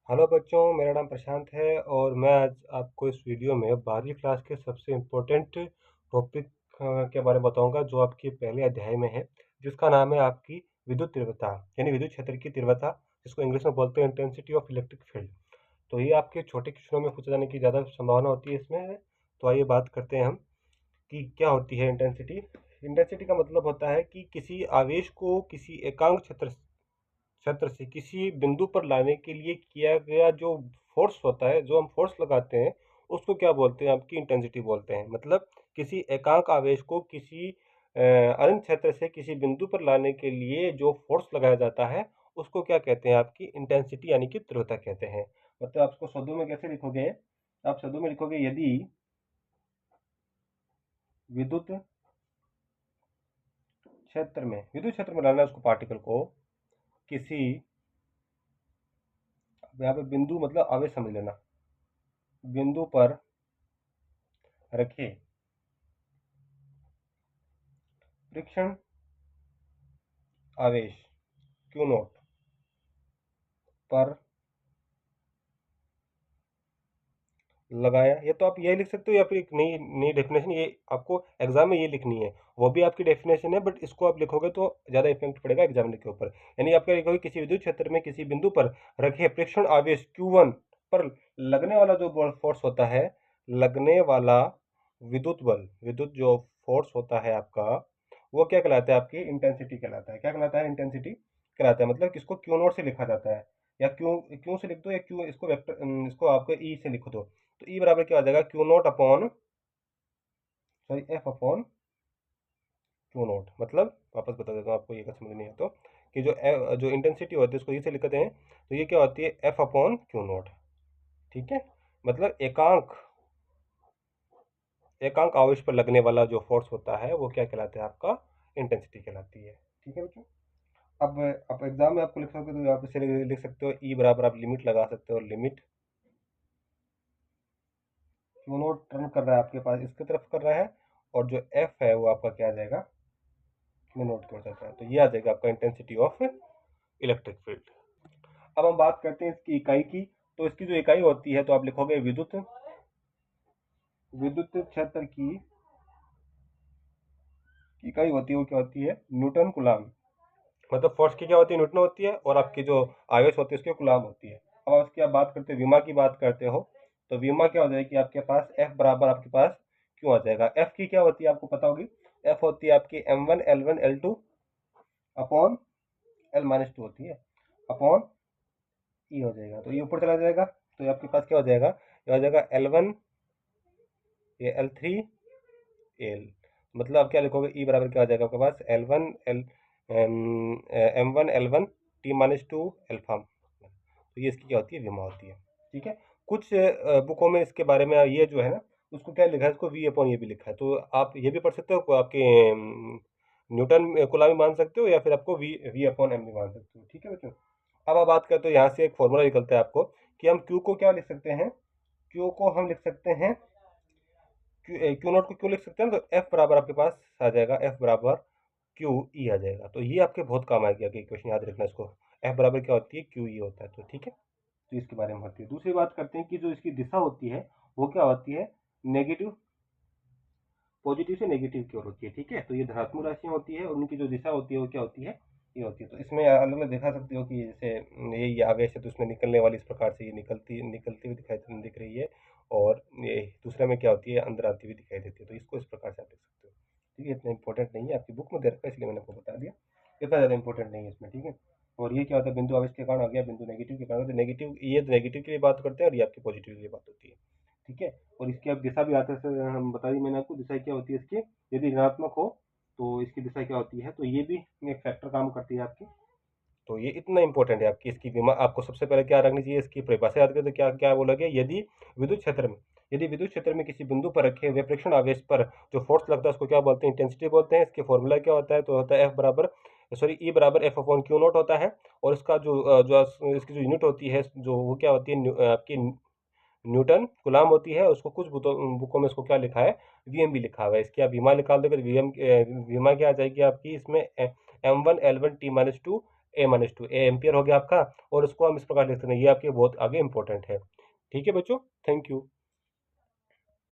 Hello बच्चों, मेरा नाम प्रशांत है और मैं आज आपको इस वीडियो में 12वीं क्लास के सबसे इम्पोर्टेंट टॉपिक के बारे में बताऊंगा जो आपके पहले अध्याय में है, जिसका नाम है आपकी विद्युत तीव्रता यानी विद्युत क्षेत्र की तीव्रता, जिसको इंग्लिश में बोलते हैं इंटेंसिटी ऑफ इलेक्ट्रिक फील्ड। तो ये आपके छोटे क्वेश्चनों में पूछे जाने की ज़्यादा संभावना होती है इसमें। तो आइए बात करते हैं हम कि क्या होती है इंटेंसिटी। इंटेंसिटी का मतलब होता है कि किसी आवेश को किसी एकांक क्षेत्र क्षेत्र से किसी बिंदु पर लाने के लिए किया गया जो फोर्स होता है, जो हम फोर्स लगाते हैं, उसको क्या बोलते हैं? आपकी इंटेंसिटी बोलते हैं। मतलब किसी एकांक आवेश को किसी अनंत क्षेत्र से किसी बिंदु पर लाने के लिए जो फोर्स लगाया जाता है, उसको क्या कहते हैं? आपकी इंटेंसिटी यानी कि तीव्रता कहते हैं। मतलब आप इसको शब्दों में कैसे लिखोगे? आप शब्दों में लिखोगे, यदि विद्युत विद्युत क्षेत्र में लाना है उसको, पार्टिकल को किसी, यहाँ पे बिंदु मतलब आवेश समझ लेना, बिंदु पर रखे परीक्षण आवेश क्यू नॉट पर लगाया। ये तो आप यही लिख सकते हो या फिर एक नई नई डेफिनेशन, ये आपको एग्जाम में ये लिखनी है। वो भी आपकी डेफिनेशन है, बट इसको आप लिखोगे तो ज़्यादा इफेक्ट पड़ेगा एग्जाम के ऊपर। यानी आप क्या लिखोगे? किसी विद्युत क्षेत्र में किसी बिंदु पर रखे प्रेक्षण आवेश Q1 पर लगने वाला जो फोर्स होता है, लगने वाला विद्युत जो फोर्स होता है आपका, वो क्या कहलाता है? आपकी इंटेंसिटी कहलाता है। क्या कहलाता है? इंटेंसिटी कहलाता है। मतलब किसको क्यू नोट से लिखा जाता है, या क्यू क्यू से लिख दो, या क्यू इसको वेक्टर, इसको आपको ई से लिख दो। तो ई बराबर क्या हो जाएगा? Q naught upon, sorry, F upon Q note. मतलब वापस बता देता हूँ आपको, ये समझ नहीं है तो, कि जो इंटेंसिटी होती है उसको ई से लिखते हैं, तो ये क्या होती है? F upon Q note. ठीक है। मतलब एकांक आवेश पर लगने वाला जो फोर्स होता है वो क्या कहलाता है? आपका इंटेंसिटी कहलाती है। ठीक है बच्चों। अब आप एग्जाम में आपको लिख सकते हो, तो आप इसे लिख सकते हो ई बराबर, आप लिमिट लगा सकते हो, लिमिट क्यू नोट टर्न कर रहा है आपके पास, इसकी तरफ कर रहा है, और जो एफ है वो आपका क्या आ जाएगा? क्यू नोट की हो जाता है। तो ये आ जाएगा आपका इंटेंसिटी ऑफ इलेक्ट्रिक फील्ड। अब हम बात करते हैं इसकी इकाई की। तो इसकी जो इकाई होती है, तो आप लिखोगे विद्युत विद्युत क्षेत्र की इकाई होती है, वो क्या होती है? न्यूटन कुलाम। मतलब फोर्स की क्या होती है? न्यूटन होती है, और आपकी जो आवेश होती है उसकी कुलाम होती है। अब आप उसकी आप बात करते हो, विमा की बात करते हो, तो विमा क्या हो जाएगी आपके पास? एफ बराबर आपके पास क्यों आ जाएगा? एफ की क्या होती है आपको पता होगी? एफ होती है आपकी M1 L1 L2 upon L-2 होती है, अपॉन ई हो जाएगा। तो ये ऊपर चला जाएगा, तो ये आपके पास क्या हो जाएगा? ये हो जाएगा L1, ये L3 L। मतलब आप क्या लिखोगे? ई बराबर क्या हो जाएगा आपके पास? M1 L1 T-2 alpha. तो ये इसकी क्या होती है? विमा होती है। ठीक है। कुछ बुकों में इसके बारे में ये जो है ना, उसको क्या लिखा है? इसको वी अपॉन ये भी लिखा है। तो आप ये भी पढ़ सकते हो, आपके न्यूटन कुलामी मान सकते हो, या फिर आपको वी वी अपॉन एम भी मान सकते हो। ठीक है बच्चों। अब आप बात करते हो, यहाँ से एक फॉर्मूला निकलता है आपको कि हम क्यू को क्या लिख सकते हैं? क्यू को हम लिख सकते हैं, क्यू नॉट को क्यों लिख सकते हैं? तो एफ बराबर आपके पास आ जाएगा, एफ बराबर क्यू ई आ जाएगा। तो ये आपके बहुत काम आएगी, आगे क्वेश्चन याद रखना इसको। एफ बराबर क्या होती है? क्यू ई होता है। तो ठीक है, तो इसके बारे में होती है। दूसरी बात करते हैं कि जो इसकी दिशा होती है वो क्या होती है? नेगेटिव, पॉजिटिव से नेगेटिव की ओर होती है। ठीक है। तो ये धनात्मक राशियां होती है, और उनकी जो दिशा होती है वो क्या होती है? ये होती है। तो इसमें अलग अलग दिखा सकते हो कि जैसे ये आवेश है, तो उसमें निकलने वाली इस प्रकार से ये निकलती हुई दिख रही है, और ये दूसरे में क्या होती है? अंदर आती हुई दिखाई देती है। तो इसको इस प्रकार से आप देख सकते हो। ठीक है। इतना इंपॉर्टेंट नहीं है, आपकी बुक में दे रखा है इसलिए मैंने आपको बता दिया। इतना ज़्यादा इंपॉर्टेंट नहीं है इसमें। ठीक है। और ये क्या होता है? बिंदु आवेश के कारण आ गया, बिंदु नेगेटिव के कारण। तो नेगेटिव, ये तो नेगेटिव के लिए बात करते हैं, और ये आपकी पॉजिटिव के लिए बात होती है। ठीक है। और इसकी अब दिशा भी आते से हम बता दी मैंने आपको, दिशा क्या होती है इसकी? यदि ऋणात्मक हो तो इसकी दिशा क्या होती है? तो ये भी एक फैक्टर काम करती है आपकी। तो ये इतना इंपॉर्टेंट है आपकी इसकी बीमा। आपको सबसे पहले क्या रखनी चाहिए? इसकी परिभाषा याद करते, क्या क्या बोलोगे? यदि विद्युत क्षेत्र में किसी बिंदु पर रखे हुए प्रेक्षण आवेश पर जो फोर्स लगता है उसको क्या बोलते हैं? इंटेंसिटी बोलते हैं। इसके फॉर्मूला क्या होता है? तो होता है एफ बराबर, सॉरी, ई बराबर एफ अपॉन क्यू नोट होता है। और इसका इसकी जो यूनिट होती है, जो वो क्या होती है? आपकी न्यूटन गुलाम होती है। उसको कुछ बुकों में इसको क्या लिखा है? वीएम भी लिखा हुआ है। इसकी आप वीमा निकाल दोगे तो वीएम वीमा क्या आ जाएगी आपकी? इसमेम M1 L1 T-2 A-2 A ampere हो गया आपका, और उसको हम इस प्रकार लिख सकते हैं, ये आपके बहुत आगे इंपॉर्टेंट है। ठीक है बच्चों, थैंक यू।